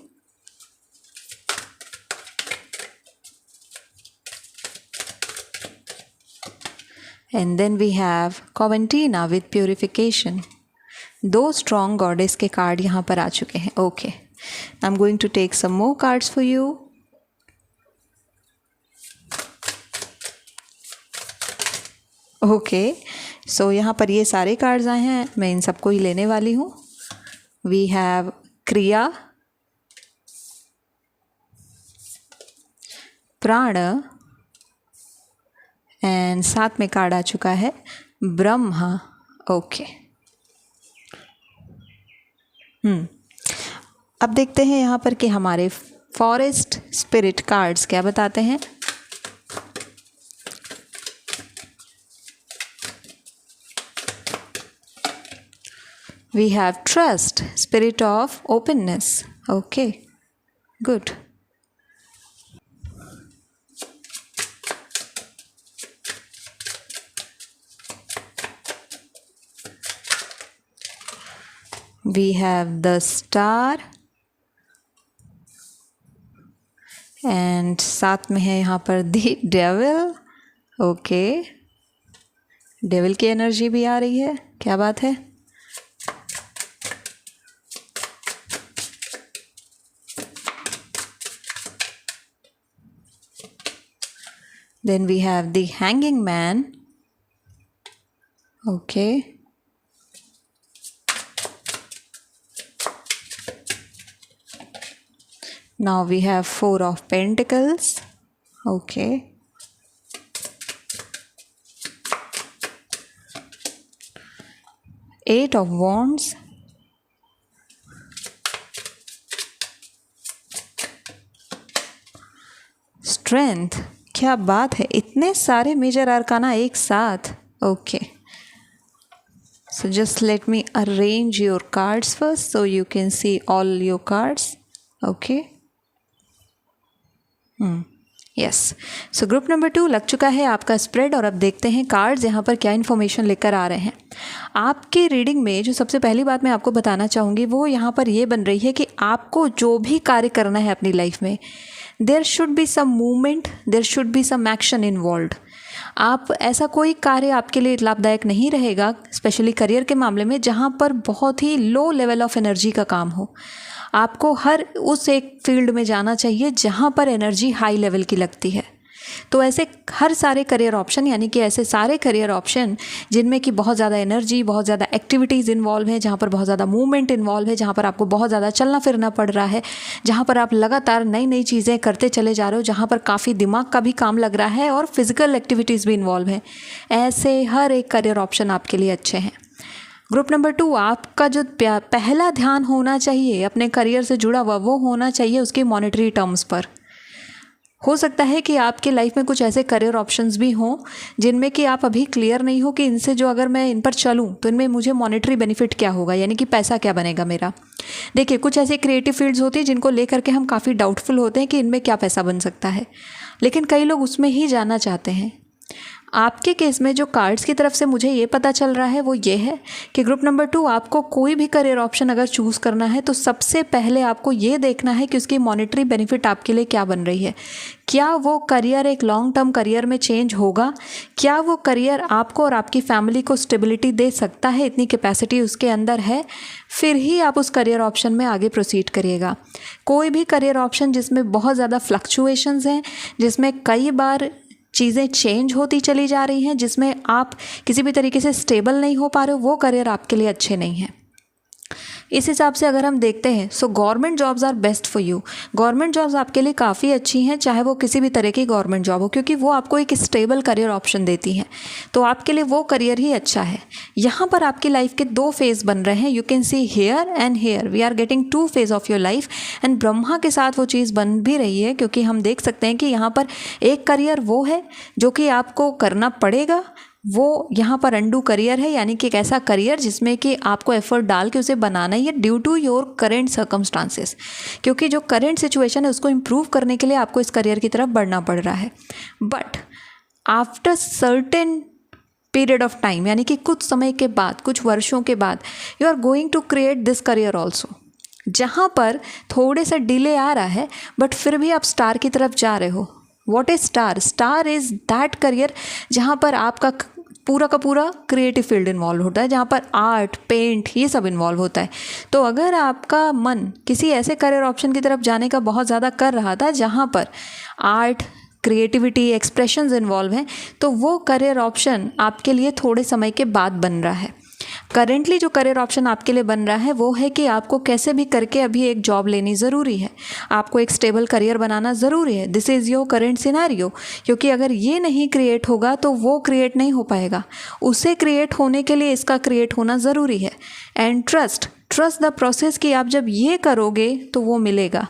And then we have Coventina with purification. 2 strong goddess के कार्ड यहाँ पर आ चुके हैं। Okay, I'm going to take some more cards for you. Okay, so यहाँ पर ये सारे कार्ड्स आए हैं, मैं इन सबको ही लेने वाली हूँ। We have क्रिया, प्राण एंड साथ में कार्ड आ चुका है ब्रह्मा। ओके, अब देखते हैं यहाँ पर कि हमारे फॉरेस्ट स्पिरिट कार्ड्स क्या बताते हैं। We have trust, spirit of openness. Okay, good. We have the star and साथ में है यहाँ पर the devil। ओके, डेविल की एनर्जी भी आ रही है, क्या बात है। Then we have the hanging man। Okay, now we have 4 of Pentacles। okay, 8 of Wands, Strength। क्या बात है, इतने सारे मेजर आर्काना एक साथ। Okay, So just let me arrange your cards first so you can see all your cards. Okay. Yes, so group number 2 लग चुका है आपका स्प्रेड और अब देखते हैं कार्ड्स यहाँ पर क्या इन्फॉर्मेशन लेकर आ रहे हैं। आपकी रीडिंग में जो सबसे पहली बात मैं आपको बताना चाहूँगी वो यहाँ पर ये बन रही है कि आपको जो भी कार्य करना है अपनी लाइफ में, there should be some movement, there should be some action involved. आप ऐसा कोई कार्य आपके लिए लाभदायक नहीं रहेगा, स्पेशली करियर के मामले में, जहाँ पर बहुत ही लो लेवल ऑफ एनर्जी का काम हो। आपको हर उस एक फील्ड में जाना चाहिए जहाँ पर एनर्जी हाई लेवल की लगती है। तो ऐसे हर सारे करियर ऑप्शन, यानी कि ऐसे सारे करियर ऑप्शन जिनमें कि बहुत ज़्यादा एनर्जी, बहुत ज़्यादा एक्टिविटीज़ इन्वॉल्व है, जहाँ पर बहुत ज़्यादा मूवमेंट इन्वॉल्व है, जहाँ पर आपको बहुत ज़्यादा चलना फिरना पड़ रहा है, जहाँ पर आप लगातार नई नई चीज़ें करते चले जा रहे हो, जहाँ पर काफ़ी दिमाग का भी काम लग रहा है और फिजिकल एक्टिविटीज़ भी इन्वॉल्व है, ऐसे हर एक करियर ऑप्शन आपके लिए अच्छे हैं। ग्रुप नंबर 2, आपका जो पहला ध्यान होना चाहिए अपने करियर से जुड़ा हुआ, वो होना चाहिए उसकी मॉनेटरी टर्म्स पर। हो सकता है कि आपके लाइफ में कुछ ऐसे करियर ऑप्शंस भी हों जिनमें कि आप अभी क्लियर नहीं हो कि इनसे जो अगर मैं इन पर चलूँ तो इनमें मुझे मॉनेटरी बेनिफिट क्या होगा, यानी कि पैसा क्या बनेगा मेरा। देखिए, कुछ ऐसे क्रिएटिव फील्ड्स होती हैं जिनको लेकर के हम काफ़ी डाउटफुल होते हैं कि इनमें क्या पैसा बन सकता है, लेकिन कई लोग उसमें ही जाना चाहते हैं। आपके केस में जो कार्ड्स की तरफ से मुझे ये पता चल रहा है वो ये है कि ग्रुप नंबर 2, आपको कोई भी करियर ऑप्शन अगर चूज़ करना है तो सबसे पहले आपको ये देखना है कि उसकी मॉनेटरी बेनिफिट आपके लिए क्या बन रही है। क्या वो करियर एक लॉन्ग टर्म करियर में चेंज होगा? क्या वो करियर आपको और आपकी फैमिली को स्टेबिलिटी दे सकता है? इतनी कैपेसिटी उसके अंदर है? फिर ही आप उस करियर ऑप्शन में आगे प्रोसीड करिएगा। कोई भी करियर ऑप्शन जिसमें बहुत ज़्यादा फ्लक्चुएशंस हैं, जिसमें कई बार चीज़ें चेंज होती चली जा रही हैं, जिसमें आप किसी भी तरीके से स्टेबल नहीं हो पा रहे हो, वो करियर आपके लिए अच्छे नहीं हैं। इस हिसाब से अगर हम देखते हैं, so government jobs are best for you. Government jobs आपके लिए काफ़ी अच्छी हैं, चाहे वो किसी भी तरह की गवर्नमेंट जॉब हो, क्योंकि वो आपको एक स्टेबल करियर ऑप्शन देती हैं। तो आपके लिए वो करियर ही अच्छा है। यहाँ पर आपकी लाइफ के 2 फेज़ बन रहे हैं। You can see here and here, we are getting 2 phase of your life, and Brahma के साथ वो चीज़ बन भी रही है, क्योंकि हम देख सकते हैं कि यहाँ पर एक करियर वो है जो कि आपको करना पड़ेगा, वो यहाँ पर अंडू करियर है, यानी कि एक ऐसा करियर जिसमें कि आपको एफर्ट डाल के उसे बनाना ही है due to your current circumstances, क्योंकि जो करेंट सिचुएशन है उसको इम्प्रूव करने के लिए आपको इस करियर की तरफ बढ़ना पड़ रहा है। But after certain period of time, यानी कि कुछ समय के बाद, कुछ वर्षों के बाद, you are going to create this career also, जहाँ पर थोड़े सा डिले आ रहा है बट फिर भी आप स्टार की तरफ जा रहे हो। What is star? Star is that career जहाँ पर आपका पूरा का पूरा क्रिएटिव फील्ड इन्वॉल्व होता है, जहाँ पर आर्ट, पेंट, ये सब इन्वॉल्व होता है। तो अगर आपका मन किसी ऐसे करियर ऑप्शन की तरफ जाने का बहुत ज़्यादा कर रहा था जहाँ पर आर्ट, क्रिएटिविटी, एक्सप्रेशंस इन्वॉल्व हैं, तो वो करियर ऑप्शन आपके लिए थोड़े समय के बाद बन रहा है। करेंटली जो करियर ऑप्शन आपके लिए बन रहा है वो है कि आपको कैसे भी करके अभी एक जॉब लेनी ज़रूरी है, आपको एक स्टेबल करियर बनाना ज़रूरी है। This is your current scenario, क्योंकि अगर ये नहीं क्रिएट होगा तो वो क्रिएट नहीं हो पाएगा। उसे क्रिएट होने के लिए इसका क्रिएट होना ज़रूरी है। एंड ट्रस्ट द प्रोसेस कि आप जब ये करोगे तो वो मिलेगा।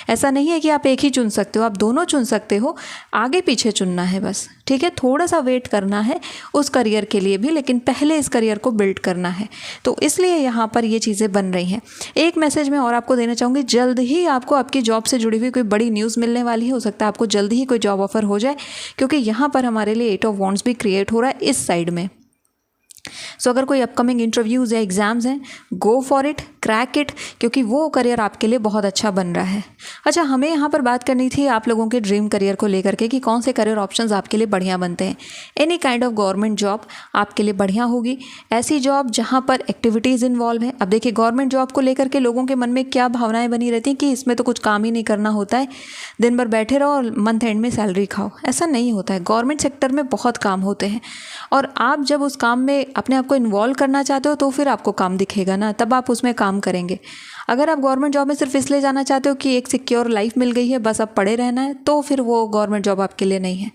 ऐसा नहीं है कि आप एक ही चुन सकते हो, आप दोनों चुन सकते हो, आगे पीछे चुनना है बस, ठीक है। थोड़ा सा वेट करना है उस करियर के लिए भी, लेकिन पहले इस करियर को बिल्ड करना है। तो इसलिए यहाँ पर ये चीज़ें बन रही हैं। एक मैसेज मैं और आपको देना चाहूँगी, जल्द ही आपको आपकी जॉब से जुड़ी हुई कोई बड़ी न्यूज़ मिलने वाली है। हो सकता है आपको जल्द ही कोई जॉब ऑफर हो जाए, क्योंकि यहाँ पर हमारे लिए 8 ऑफ वॉन्ड्स भी क्रिएट हो रहा है इस साइड में। सो अगर कोई अपकमिंग इंटरव्यूज़ या एग्ज़ाम्स हैं, go for it, crack it, क्योंकि वो करियर आपके लिए बहुत अच्छा बन रहा है। अच्छा, हमें यहाँ पर बात करनी थी आप लोगों के ड्रीम करियर को लेकर के कि कौन से करियर ऑप्शंस आपके लिए बढ़िया बनते हैं। Any kind of government job आपके लिए बढ़िया होगी, ऐसी जॉब जहाँ पर एक्टिविटीज़ इन्वॉल्व हैं। अब देखिए, गवर्नमेंट जॉब को लेकर के लोगों के मन में क्या भावनाएं बनी रहती हैं कि इसमें तो कुछ काम ही नहीं करना होता है, दिन भर बैठे रहो और मंथ एंड में सैलरी खाओ। ऐसा नहीं होता है। गवर्नमेंट सेक्टर में बहुत काम होते हैं, और आप जब उस काम में अपने आप को इन्वॉल्व करना चाहते हो तो फिर आपको काम दिखेगा ना, तब आप उसमें काम करेंगे। अगर आप गवर्नमेंट जॉब में सिर्फ इसलिए जाना चाहते हो कि एक सिक्योर लाइफ मिल गई है, बस अब पढ़े रहना है, तो फिर वो गवर्नमेंट जॉब आपके लिए नहीं है।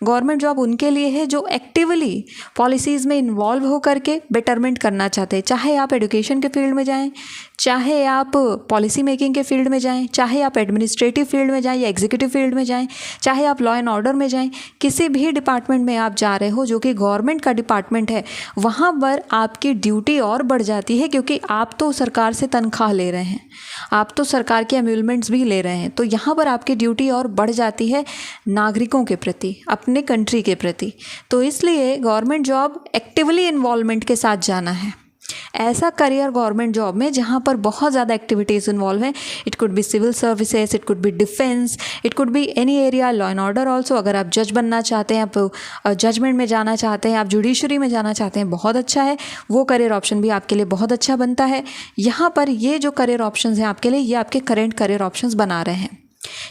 गवर्नमेंट जॉब उनके लिए है जो एक्टिवली पॉलिसीज़ में इन्वॉल्व हो करके बेटरमेंट करना चाहते हैं। चाहे आप एजुकेशन के फील्ड में जाएं, चाहे आप पॉलिसी मेकिंग के फील्ड में जाएं, चाहे आप एडमिनिस्ट्रेटिव फील्ड में जाएं या एग्जीक्यूटिव फील्ड में जाएं, चाहे आप लॉ एंड ऑर्डर में जाएं, किसी भी डिपार्टमेंट में आप जा रहे हो जो कि गवर्नमेंट का डिपार्टमेंट है, वहाँ पर आपकी ड्यूटी और बढ़ जाती है, क्योंकि आप तो सरकार से तनख्वाह ले रहे हैं, आप तो सरकार के एम्यूलमेंट्स भी ले रहे हैं। तो यहाँ पर आपकी ड्यूटी और बढ़ जाती है नागरिकों के प्रति, अपने कंट्री के प्रति। तो इसलिए गवर्नमेंट जॉब एक्टिवली इन्वॉल्वमेंट के साथ जाना है। ऐसा करियर गवर्नमेंट जॉब में जहाँ पर बहुत ज़्यादा एक्टिविटीज़ इन्वॉल्व हैं। It could be civil services, it could be defence, it could be any area, law and order also. अगर आप जज बनना चाहते हैं, आप जजमेंट में जाना चाहते हैं, आप जुडिशरी में जाना चाहते हैं, बहुत अच्छा है, वो करियर ऑप्शन भी आपके लिए बहुत अच्छा बनता है। यहाँ पर ये जो करियर ऑप्शंस हैं आपके लिए, ये आपके करेंट करियर ऑप्शंस बना रहे हैं,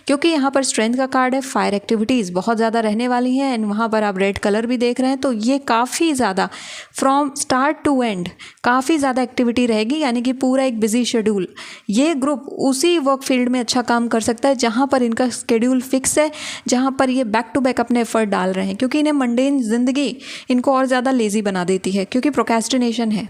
क्योंकि यहाँ पर स्ट्रेंथ का कार्ड है, फायर एक्टिविटीज़ बहुत ज़्यादा रहने वाली हैं, एंड वहाँ पर आप रेड कलर भी देख रहे हैं। तो ये काफ़ी ज़्यादा फ्रॉम स्टार्ट टू एंड काफ़ी ज़्यादा एक्टिविटी रहेगी, यानी कि पूरा एक बिजी शेड्यूल। ये ग्रुप उसी वर्क फील्ड में अच्छा काम कर सकता है जहाँ पर इनका शेड्यूल फिक्स है, जहाँ पर ये बैक टू बैक अपने एफर्ट डाल रहे हैं, क्योंकि इन्हें मंडेन ज़िंदगी इनको और ज़्यादा लेज़ी बना देती है, क्योंकि प्रोक्रेस्टिनेशन है।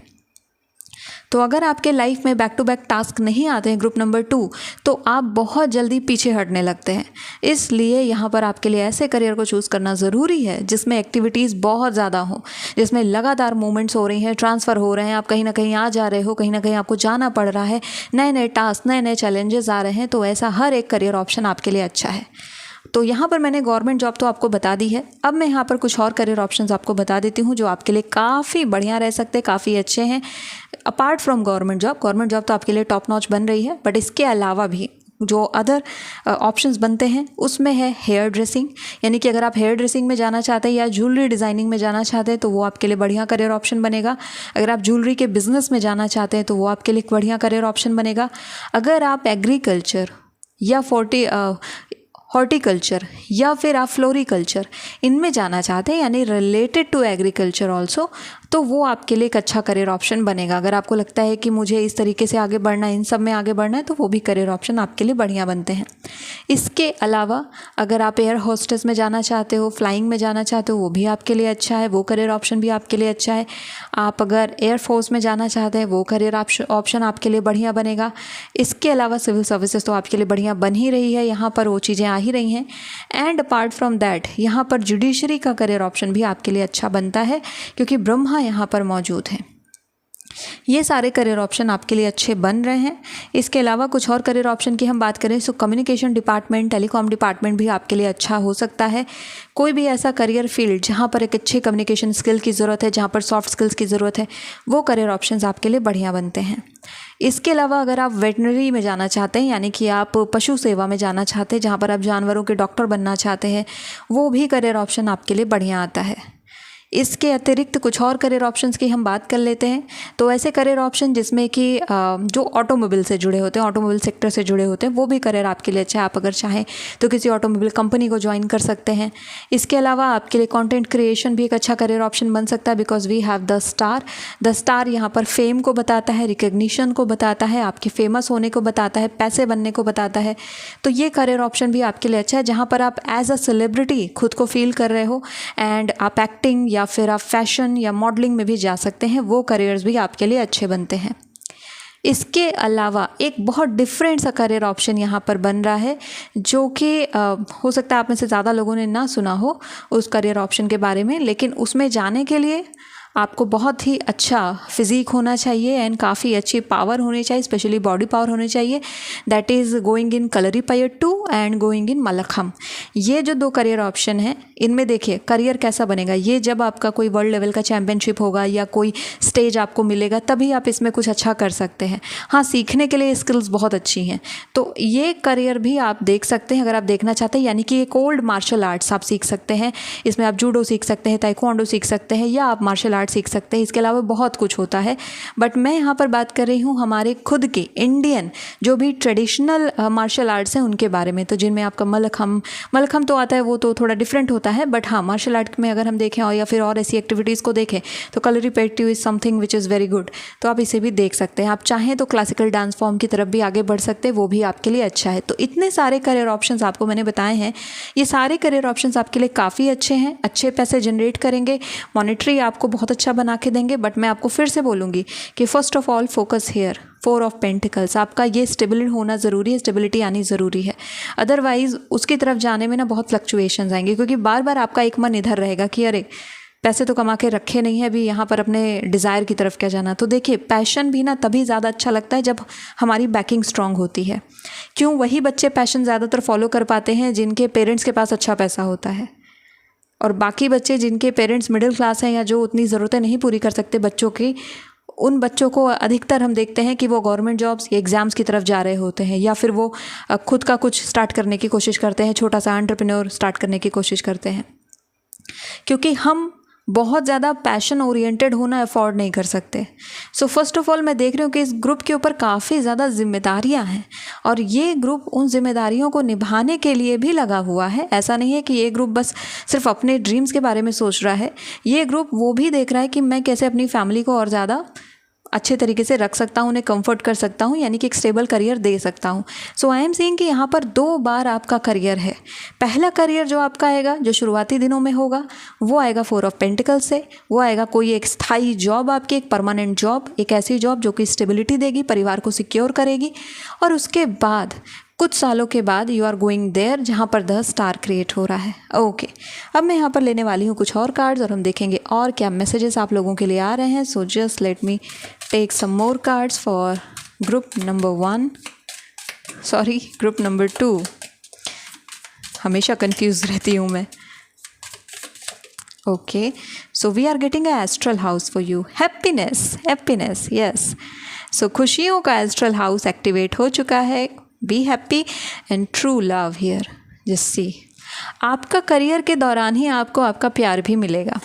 तो अगर आपके लाइफ में बैक टू बैक टास्क नहीं आते हैं ग्रुप नंबर 2, तो आप बहुत जल्दी पीछे हटने लगते हैं। इसलिए यहाँ पर आपके लिए ऐसे करियर को चूज़ करना ज़रूरी है जिसमें एक्टिविटीज़ बहुत ज़्यादा हो, जिसमें लगातार मूवमेंट्स हो रही हैं, ट्रांसफ़र हो रहे हैं, आप कहीं ना कहीं आ जा रहे हो, कहीं ना कहीं आपको जाना पड़ रहा है, नए नए टास्क, नए नए चैलेंजेस आ रहे हैं। तो ऐसा हर एक करियर ऑप्शन आपके लिए अच्छा है। तो यहाँ पर मैंने गवर्नमेंट जॉब तो आपको बता दी है। अब मैं यहाँ पर कुछ और करियर ऑप्शंस आपको बता देती हूँ जो आपके लिए काफ़ी बढ़िया रह सकते हैं, काफ़ी अच्छे हैं apart from government job. Government job तो आपके लिए टॉप नॉच बन रही है, बट इसके अलावा भी जो अदर ऑप्शंस बनते हैं उसमें है हेयर ड्रेसिंग, यानी कि अगर आप हेयर ड्रेसिंग में जाना चाहते हैं या ज्वेलरी डिज़ाइनिंग में जाना चाहते हैं तो वो आपके लिए बढ़िया करियर ऑप्शन बनेगा। अगर आप ज्वेलरी के बिज़नेस में जाना चाहते हैं तो वो आपके लिए बढ़िया करियर ऑप्शन बनेगा। अगर आप एग्रीकल्चर या हॉर्टिकल्चर या फिर आप फ्लोरिकल्चर इनमें जाना चाहते हैं, यानी रिलेटेड टू एग्रीकल्चर ऑल्सो, तो वो आपके लिए एक अच्छा करियर ऑप्शन बनेगा। अगर आपको लगता है कि मुझे इस तरीके से आगे बढ़ना है, इन सब में आगे बढ़ना है, तो वो भी करियर ऑप्शन आपके लिए बढ़िया बनते हैं। इसके अलावा अगर आप एयर होस्टेस में जाना चाहते हो, फ्लाइंग में जाना चाहते हो, वो भी आपके लिए अच्छा है, वो करियर ऑप्शन भी आपके लिए अच्छा है। आप अगर एयरफोर्स में जाना चाहते हैं, वो करियर ऑप्शन आपके लिए बढ़िया बनेगा। इसके अलावा सिविल सर्विसेज तो आपके लिए बढ़िया बन ही रही है, यहाँ पर वो चीज़ें आ ही रही हैं। एंड अपार्ट फ्रॉम दैट यहाँ पर जुडिशरी का करियर ऑप्शन भी आपके लिए अच्छा बनता है, क्योंकि ब्रह्मा यहाँ पर मौजूद हैं। ये सारे करियर ऑप्शन आपके लिए अच्छे बन रहे हैं। इसके अलावा कुछ और करियर ऑप्शन की हम बात करें तो कम्युनिकेशन डिपार्टमेंट, टेलीकॉम डिपार्टमेंट भी आपके लिए अच्छा हो सकता है। कोई भी ऐसा करियर फील्ड जहाँ पर एक अच्छे कम्युनिकेशन स्किल की ज़रूरत है, जहाँ पर सॉफ्ट स्किल्स की ज़रूरत है, वो करियर ऑप्शंस आपके लिए बढ़िया बनते हैं। इसके अलावा अगर आप वेटनरी में जाना चाहते हैं, यानी कि आप पशु सेवा में जाना चाहते हैं, जहाँ पर आप जानवरों के डॉक्टर बनना चाहते हैं, वो भी करियर ऑप्शन आपके लिए बढ़िया आता है। इसके अतिरिक्त कुछ और करियर ऑप्शंस की हम बात कर लेते हैं। तो ऐसे करियर ऑप्शन जिसमें कि जो ऑटोमोबाइल से जुड़े होते हैं, ऑटोमोबाइल सेक्टर से जुड़े होते हैं, वो भी करियर आपके लिए अच्छा है। आप अगर चाहें तो किसी ऑटोमोबाइल कंपनी को ज्वाइन कर सकते हैं। इसके अलावा आपके लिए कंटेंट क्रिएशन भी एक अच्छा करियर ऑप्शन बन सकता है, because we have the star. The star यहाँ पर फेम को बताता है, रिकग्निशन को बताता है, आपके फेमस होने को बताता है, पैसे बनने को बताता है। तो ये करियर ऑप्शन भी आपके लिए अच्छा है, जहाँ पर आप एज अ सेलिब्रिटी खुद को फील कर रहे हो, एंड आप एक्टिंग या फिर आप फैशन या मॉडलिंग में भी जा सकते हैं। वो करियर्स भी आपके लिए अच्छे बनते हैं। इसके अलावा एक बहुत डिफरेंट सा करियर ऑप्शन यहाँ पर बन रहा है, जो कि हो सकता है आप में से ज़्यादा लोगों ने ना सुना हो उस करियर ऑप्शन के बारे में, लेकिन उसमें जाने के लिए आपको बहुत ही अच्छा फिजिक होना चाहिए एंड काफ़ी अच्छी पावर होनी चाहिए, स्पेशली बॉडी पावर होनी चाहिए। That is going in Kalaripayattu and going in mallakhamb. ये जो दो करियर ऑप्शन हैं, इनमें देखिए करियर कैसा बनेगा। ये जब आपका कोई वर्ल्ड लेवल का चैम्पियनशिप होगा या कोई स्टेज आपको मिलेगा, तभी आप इसमें कुछ अच्छा कर सकते हैं। हाँ, सीखने के लिए स्किल्स बहुत अच्छी हैं, तो ये करियर भी आप देख सकते हैं अगर आप देखना चाहते हैं। यानी कि एक ओल्ड मार्शल आर्ट्स आप सीख सकते हैं, इसमें आप जूडो सीख सकते हैं, ताइक्वांडो सीख सकते हैं, या आप मार्शल आर्ट सीख सकते हैं, इसके अलावा बहुत कुछ होता है। बट मैं यहाँ पर बात कर रही हूँ हमारे खुद के इंडियन जो भी ट्रेडिशनल मार्शल आर्ट्स हैं उनके बारे में, तो जिनमें आपका मलखम तो आता है, वो तो थोड़ा डिफरेंट होता है। बट हाँ, मार्शल आर्ट में अगर हम देखें और या फिर और ऐसी एक्टिविटीज़ को देखें तो Kalaripayattu is something which is very good, तो आप इसे भी देख सकते हैं। आप चाहें तो क्लासिकल डांस फॉर्म की तरफ भी आगे बढ़ सकते हैं, वो भी आपके लिए अच्छा है। तो इतने सारे करियर ऑप्शंस आपको मैंने बताए हैं, ये सारे करियर ऑप्शंस आपके लिए काफ़ी अच्छे हैं, अच्छे पैसे जनरेट करेंगे, मॉनेटरी आपको बहुत अच्छा बना के देंगे। बट मैं आपको फिर से बोलूँगी कि first of all focus here 4 of pentacles, आपका ये स्टेबल होना ज़रूरी है, स्टेबिलिटी आनी ज़रूरी है। अदरवाइज़ उसकी तरफ जाने में ना बहुत फ्लक्चुएशंस आएंगे, क्योंकि बार बार आपका एक मन इधर रहेगा कि अरे पैसे तो कमा के रखे नहीं है, अभी यहाँ पर अपने डिज़ायर की तरफ क्या जाना। तो देखिए, पैशन भी ना तभी ज़्यादा अच्छा लगता है जब हमारी बैकिंग स्ट्रांग होती है। क्यों? वही बच्चे पैशन ज़्यादातर फॉलो कर पाते हैं जिनके पेरेंट्स के पास अच्छा पैसा होता है, और बाकी बच्चे जिनके पेरेंट्स मिडिल क्लास हैं या जो उतनी ज़रूरतें नहीं पूरी कर सकते बच्चों की, उन बच्चों को अधिकतर हम देखते हैं कि वो गवर्नमेंट जॉब्स या एग्ज़ाम्स की तरफ जा रहे होते हैं, या फिर वो खुद का कुछ स्टार्ट करने की कोशिश करते हैं, छोटा सा एंटरप्रेन्योर स्टार्ट करने की कोशिश करते हैं। क्योंकि हम बहुत ज़्यादा पैशन ओरिएंटेड होना अफोर्ड नहीं कर सकते। सो फर्स्ट ऑफ ऑल मैं देख रही हूँ कि इस ग्रुप के ऊपर काफ़ी ज़्यादा जिम्मेदारियाँ हैं, और ये ग्रुप उन जिम्मेदारियों को निभाने के लिए भी लगा हुआ है। ऐसा नहीं है कि ये ग्रुप बस सिर्फ अपने ड्रीम्स के बारे में सोच रहा है, ये ग्रुप वो भी देख रहा है कि मैं कैसे अपनी फैमिली को और ज़्यादा अच्छे तरीके से रख सकता हूँ, उन्हें कंफर्ट कर सकता हूँ, यानी कि एक स्टेबल करियर दे सकता हूँ। सो आई एम सेइंग कि यहाँ पर 2 बार आपका करियर है। पहला करियर जो आपका आएगा, जो शुरुआती दिनों में होगा, वो आएगा 4 ऑफ पेंटिकल्स से। वो आएगा कोई एक स्थायी जॉब आपकी, एक परमानेंट जॉब, एक ऐसी जॉब जो कि स्टेबिलिटी देगी, परिवार को सिक्योर करेगी। और उसके बाद कुछ सालों के बाद यू आर गोइंग देयर जहाँ पर द स्टार क्रिएट हो रहा है। ओके, अब मैं यहाँ पर लेने वाली हूँ कुछ और कार्ड्स और हम देखेंगे और क्या मैसेजेस आप लोगों के लिए आ रहे हैं। So just let me take some more cards for group number 1, sorry group number 2, हमेशा कंफ्यूज रहती हूँ मैं। Okay, so we are getting a astral house for you, happiness, yes. So खुशियों का एस्ट्रल हाउस एक्टिवेट हो चुका है। Be happy and true love here. Just see, आपका करियर के दौरान ही आपको आपका प्यार भी मिलेगा।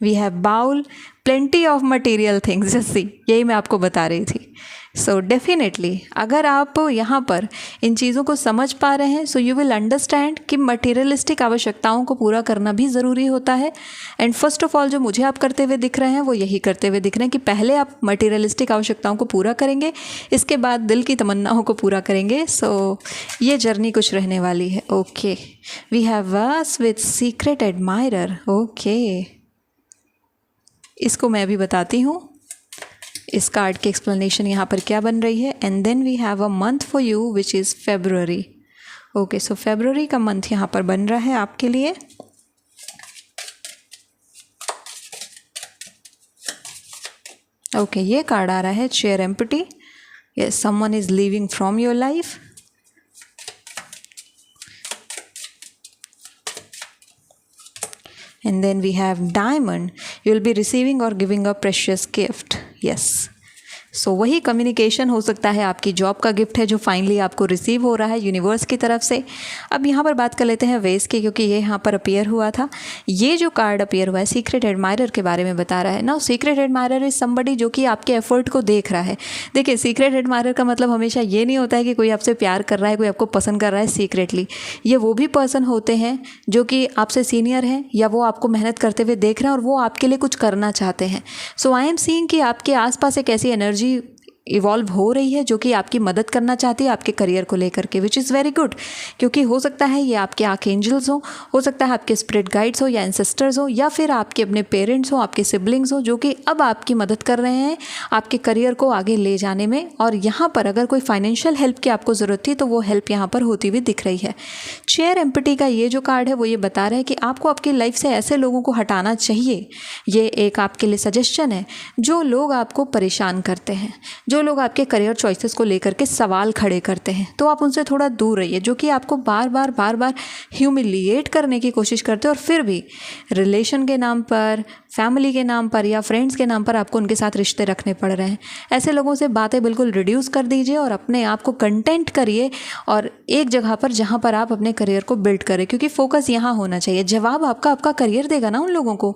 We have bowl plenty of material things, just see, यही मैं आपको बता रही थी। सो डेफिनेटली अगर आप यहाँ पर इन चीज़ों को समझ पा रहे हैं, सो यू विल अंडरस्टैंड कि मटेरियलिस्टिक आवश्यकताओं को पूरा करना भी ज़रूरी होता है। एंड फर्स्ट ऑफ ऑल जो मुझे आप करते हुए दिख रहे हैं वो यही करते हुए दिख रहे हैं कि पहले आप मटेरियलिस्टिक आवश्यकताओं को पूरा करेंगे, इसके बाद दिल की तमन्नाओं को पूरा करेंगे। सो ये जर्नी कुछ रहने वाली है। Okay, we have us with secret admirer. Okay, इसको मैं भी बताती हूँ, इस कार्ड की एक्सप्लेनेशन यहाँ पर क्या बन रही है। And then we have a month for you which is February. Okay, so February का मंथ यहाँ पर बन रहा है आपके लिए। ओके, ये कार्ड आ रहा है chair empty. Yes, someone is leaving from your life. And then we have diamond. You will be receiving or giving a precious gift. Yes. सो वही कम्युनिकेशन हो सकता है आपकी जॉब का गिफ्ट है जो फाइनली आपको रिसीव हो रहा है यूनिवर्स की तरफ से। अब यहाँ पर बात कर लेते हैं वेस की, क्योंकि ये यहाँ पर अपीयर हुआ था। ये जो कार्ड अपीयर हुआ है सीक्रेट एडमायरर के बारे में बता रहा है ना। सीक्रेट एडमायरर इज समबडी जो कि आपके एफर्ट को देख रहा है। देखिए, सीक्रेट एडमायरर का मतलब हमेशा ये नहीं होता है कि कोई आपसे प्यार कर रहा है, कोई आपको पसंद कर रहा है सीक्रेटली। ये वो भी पर्सन होते हैं जो कि आपसे सीनियर हैं या वो आपको मेहनत करते हुए देख रहे हैं और वो आपके लिए कुछ करना चाहते हैं। सो आई एम सीइंग कि आपके आसपास एक ऐसी एनर्जी इवॉल्व हो रही है जो कि आपकी मदद करना चाहती है आपके करियर को लेकर के, विच इज़ वेरी गुड। क्योंकि हो सकता है ये आपके आर्कएंजल्स हो सकता है आपके स्पिरिट गाइड्स हो या एंसेस्टर्स हो, या फिर आपके अपने पेरेंट्स हो, आपके सिबलिंग्स हो, जो कि अब आपकी मदद कर रहे हैं आपके करियर को आगे ले जाने में। और यहाँ पर अगर कोई फाइनेंशियल हेल्प की आपको ज़रूरत थी तो वो हेल्प यहाँ पर होती हुई दिख रही है। चेयर एम्पटी का ये जो कार्ड है वो ये बता रहा है कि आपको आपकी लाइफ से ऐसे लोगों को हटाना चाहिए। ये एक आपके लिए सजेशन है। जो लोग आपको परेशान करते हैं, जो लोग आपके करियर चॉइसेस को लेकर के सवाल खड़े करते हैं, तो आप उनसे थोड़ा दूर रहिए। जो कि आपको बार बार ह्यूमिलिएट करने की कोशिश करते हैं और फिर भी रिलेशन के नाम पर, फैमिली के नाम पर या फ्रेंड्स के नाम पर आपको उनके साथ रिश्ते रखने पड़ रहे हैं। ऐसे लोगों से बातें बिल्कुल रिड्यूस कर दीजिए और अपने आप को कंटेंट करिए और एक जगह पर जहाँ पर आप अपने करियर को बिल्ड करें, क्योंकि फोकस यहाँ होना चाहिए। जवाब आपका करियर देगा ना उन लोगों को।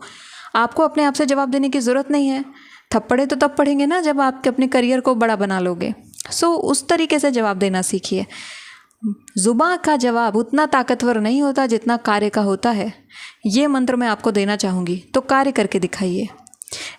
आपको अपने आप से जवाब देने की ज़रूरत नहीं है। थप्पड़े तो तब पड़ेंगे ना जब आप अपने करियर को बड़ा बना लोगे। उस तरीके से जवाब देना सीखिए। जुबान का जवाब उतना ताकतवर नहीं होता जितना कार्य का होता है। ये मंत्र मैं आपको देना चाहूँगी, तो कार्य करके दिखाइए।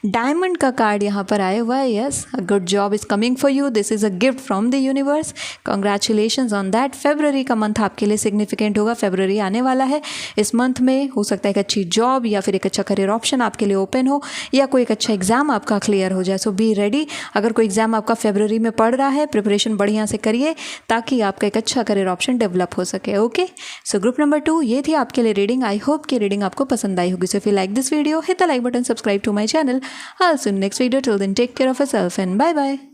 डायमंड का कार्ड यहाँ पर आया हुआ है। Yes, a good job is coming for you, this is a gift from the universe, congratulations on that. February का मंथ आपके लिए सिग्निफिकेंट होगा। फेबररी आने वाला है। इस मंथ में हो सकता है एक अच्छी जॉब या फिर एक अच्छा करियर ऑप्शन आपके लिए ओपन हो, या कोई एक अच्छा एग्जाम आपका क्लियर हो जाए। सो बी रेडी। अगर कोई एग्जाम आपका फेबररी में पड़ रहा है, प्रिपरेशन बढ़िया से करिए ताकि आपका एक अच्छा करियर ऑप्शन डेवलप हो सके। ओके, सो ग्रुप नंबर 2 ये थी आपके लिए रीडिंग। आई होप कि रीडिंग आपको पसंद आई होगी। So if you like this video, hit the like button, subscribe to my channel. I'll see you in next video. Till then, take care of yourself and bye bye.